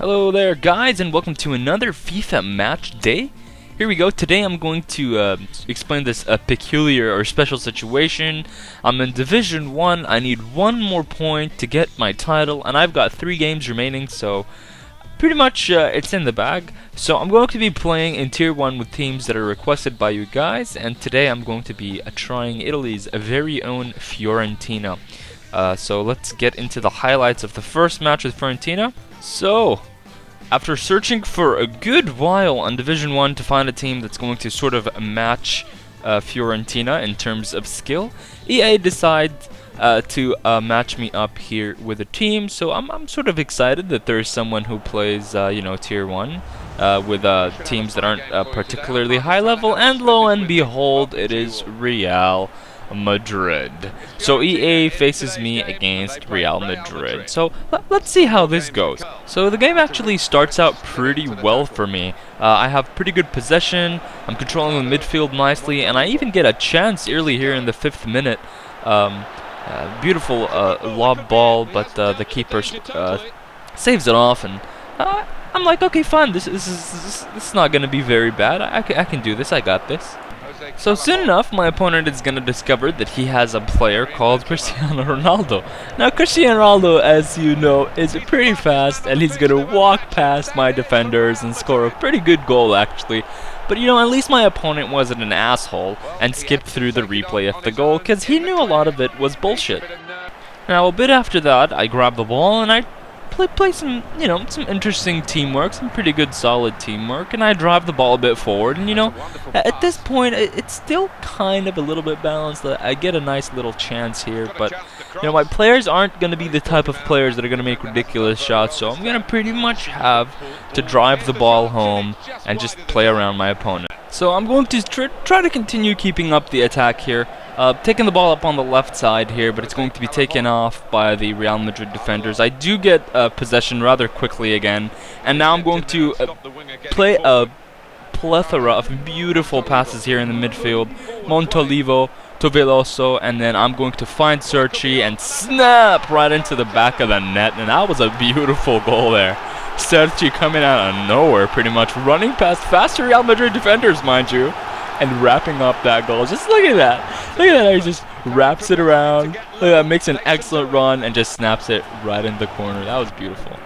Hello there guys, and welcome to another FIFA match day. Here we go. Today I'm going to explain this peculiar or special situation. I'm in Division 1, I need one more point to get my title, and I've got 3 games remaining, so pretty much it's in the bag. So I'm going to be playing in Tier 1 with teams that are requested by you guys, and today I'm going to be trying Italy's very own Fiorentina. So let's get into the highlights of the first match with Fiorentina. So, after searching for a good while on Division 1 to find a team that's going to sort of match Fiorentina in terms of skill, EA decided to match me up here with a team, so I'm sort of excited that there's someone who plays, Tier 1 with teams that aren't particularly high level, and lo and behold, it is Real Madrid. So EA faces me against Real Madrid. So let's see how this goes. So the game actually starts out pretty well for me. I have pretty good possession, I'm controlling the midfield nicely, and I even get a chance early here in the 5th minute. Beautiful lob ball, but the keeper saves it off, and I'm like, okay, fine, this is not going to be very bad. I can do this, I got this. So soon enough, my opponent is going to discover that he has a player called Cristiano Ronaldo. Now, Cristiano Ronaldo, as you know, is pretty fast, and he's going to walk past my defenders and score a pretty good goal, actually. But, at least my opponent wasn't an asshole and skipped through the replay of the goal, because he knew a lot of it was bullshit. Now, a bit after that, I grab the ball, and I play some, some interesting teamwork, some pretty good solid teamwork, and I drive the ball a bit forward, and at this point it's still kind of a little bit balanced. I get a nice little chance here, but my players aren't going to be the type of players that are going to make ridiculous shots, so I'm going to pretty much have to drive the ball home and just play around my opponent. So I'm going to try to continue keeping up the attack here. Taking the ball up on the left side here, but it's going to be taken off by the Real Madrid defenders. I do get possession rather quickly again, and now I'm going to play a plethora of beautiful passes here in the midfield. Montolivo to Veloso, and then I'm going to find Serci and snap right into the back of the net, and that was a beautiful goal there. Serci coming out of nowhere, pretty much running past faster Real Madrid defenders, mind you, and wrapping up that goal. Just look at that. Look at that, how he just wraps it around. Look at that, makes an excellent run and just snaps it right in the corner. That was beautiful.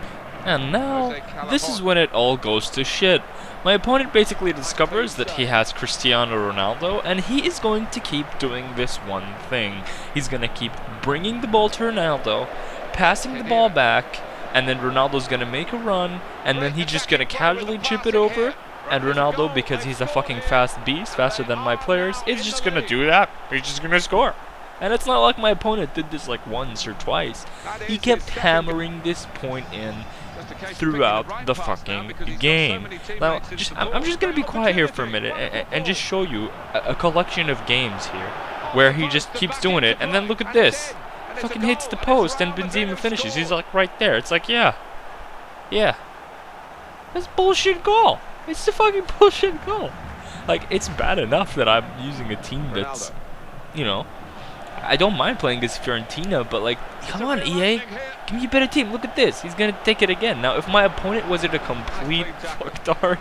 And now, this is when it all goes to shit. My opponent basically discovers that he has Cristiano Ronaldo, and he is going to keep doing this one thing. He's going to keep bringing the ball to Ronaldo, passing the ball back, and then Ronaldo's going to make a run, and then he's just going to casually chip it over. And Ronaldo, because he's a fucking fast beast, faster than my players, is just gonna do that. He's just gonna score. And it's not like my opponent did this like once or twice. He kept hammering this point in throughout the fucking game. Now, I'm just gonna be quiet here for a minute and just show you a collection of games here where he just keeps doing it. And then look at this. Fucking hits the post and Benzema finishes. He's like right there. It's like, yeah. That's bullshit goal. It's the fucking bullshit goal. Like, it's bad enough that I'm using a team that's, I don't mind playing against Fiorentina, but like, come on, EA, give me a better team. Look at this. He's gonna take it again. Now, if my opponent wasn't a complete fucktard,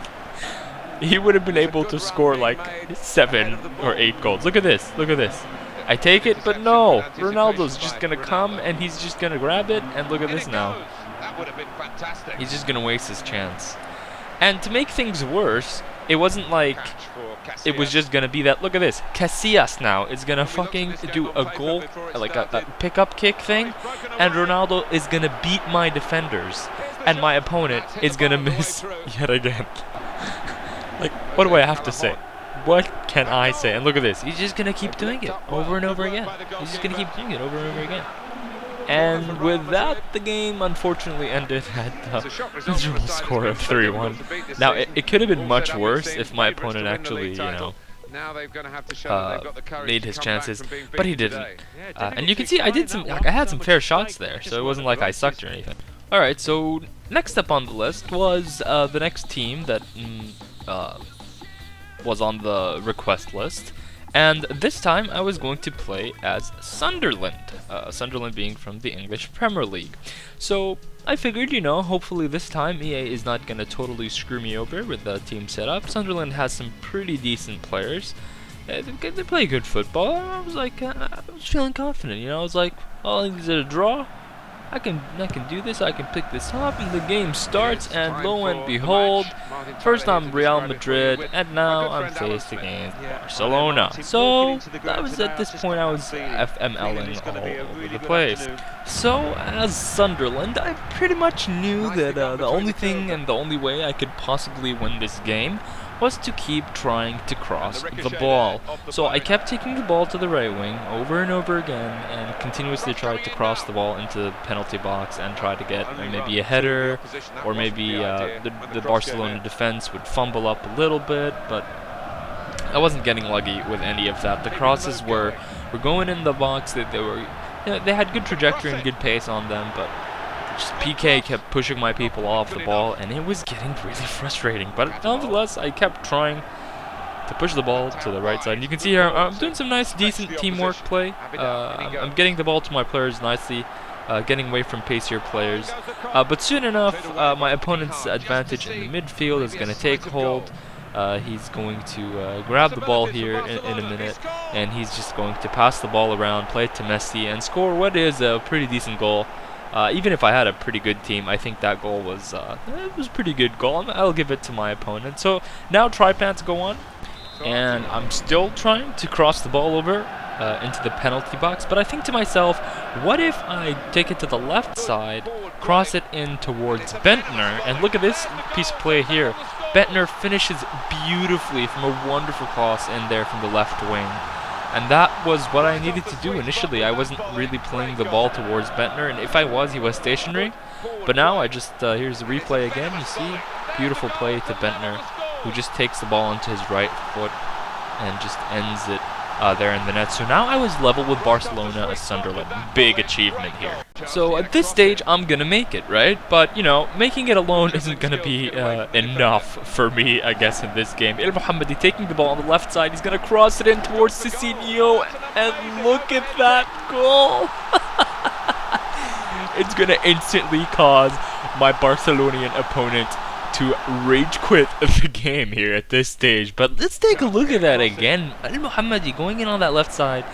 he would have been able to score like 7 or 8 goals. Look at this. Look at this. I take it, but no. Ronaldo's just gonna come and he's just gonna grab it, and look at this now. He's just gonna waste his chance. And to make things worse, it wasn't like it was just gonna be that. Look at this. Casillas now is gonna fucking do a goal, like a pickup kick thing, and Ronaldo is gonna beat my defenders, and my opponent is gonna miss yet again. Like, what do I have to say? What can I say? And look at this. He's just gonna keep doing it over and over again. He's just gonna keep doing it over and over again. And with that, the game unfortunately ended at a miserable score of 3-1. Now, it could have been much worse if my opponent actually, made his chances, but he didn't. And you can see I had some fair shots there, so it wasn't like I sucked or anything. Alright, so next up on the list was the next team that was on the request list. And this time I was going to play as Sunderland, Sunderland being from the English Premier League. So I figured, you know, hopefully this time EA is not going to totally screw me over with the team setup. Sunderland has some pretty decent players. They play good football. I was like, I was feeling confident, you know. I was like, oh, is it a draw? I can do this, I can pick this up, and the game starts, and lo and behold, first I'm Real Madrid, and now I'm faced against Barcelona. So, that was at this point I was FMLing all over the place. So, as Sunderland, I pretty much knew that the only thing and the only way I could possibly win this game was to keep trying to cross the ball. So I kept taking the ball to the right wing over and over again and continuously tried to cross the ball into the penalty box and try to get maybe a header, or maybe the Barcelona defense would fumble up a little bit, but I wasn't getting lucky with any of that. The crosses were going in the box, that they had good trajectory and good pace on them, but just PK kept pushing my people off the ball, and it was getting really frustrating. But nonetheless, I kept trying to push the ball to the right side. And you can see here, I'm doing some nice, decent teamwork play. I'm getting the ball to my players nicely, getting away from pacier players. But soon enough, my opponent's advantage in the midfield is going to take hold. He's going to grab the ball here in a minute, and he's just going to pass the ball around, play it to Messi, and score what is a pretty decent goal. Even if I had a pretty good team, I think that goal was it was a pretty good goal. I'll give it to my opponent. So now try-pants go on, and I'm still trying to cross the ball over into the penalty box. But I think to myself, what if I take it to the left side, cross it in towards Bentner, and look at this piece of play here. Bentner finishes beautifully from a wonderful cross in there from the left wing. And that was what I needed to do initially. I wasn't really playing the ball towards Bentner, and if I was, he was stationary. But now I just, here's the replay again, you see, beautiful play to Bentner, who just takes the ball onto his right foot and just ends it there in the net. So now I was level with Barcelona as Sunderland. Big achievement here. So at this stage, I'm gonna make it, right? But, you know, making it alone isn't gonna be enough for me, I guess, in this game. El Mohammadi taking the ball on the left side. He's gonna cross it in towards Cicinho, and look at that goal! It's gonna instantly cause my Barcelonian opponent to rage quit the game here at this stage. But let's take a look at that again. El Mohammadi going in on that left side.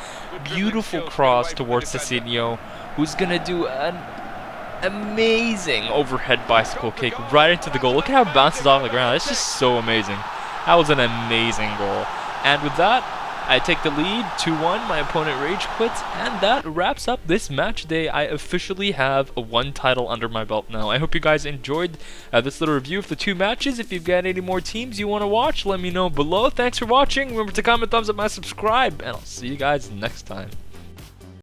Beautiful cross towards Cicinho, who's gonna do an amazing overhead bicycle kick right into the goal. Look at how it bounces off the ground. It's just so amazing. That was an amazing goal. And with that, I take the lead, 2-1, my opponent rage quits, and that wraps up this match day. I officially have one title under my belt now. I hope you guys enjoyed this little review of the two matches. If you've got any more teams you want to watch, let me know below. Thanks for watching. Remember to comment, thumbs up, and subscribe, and I'll see you guys next time.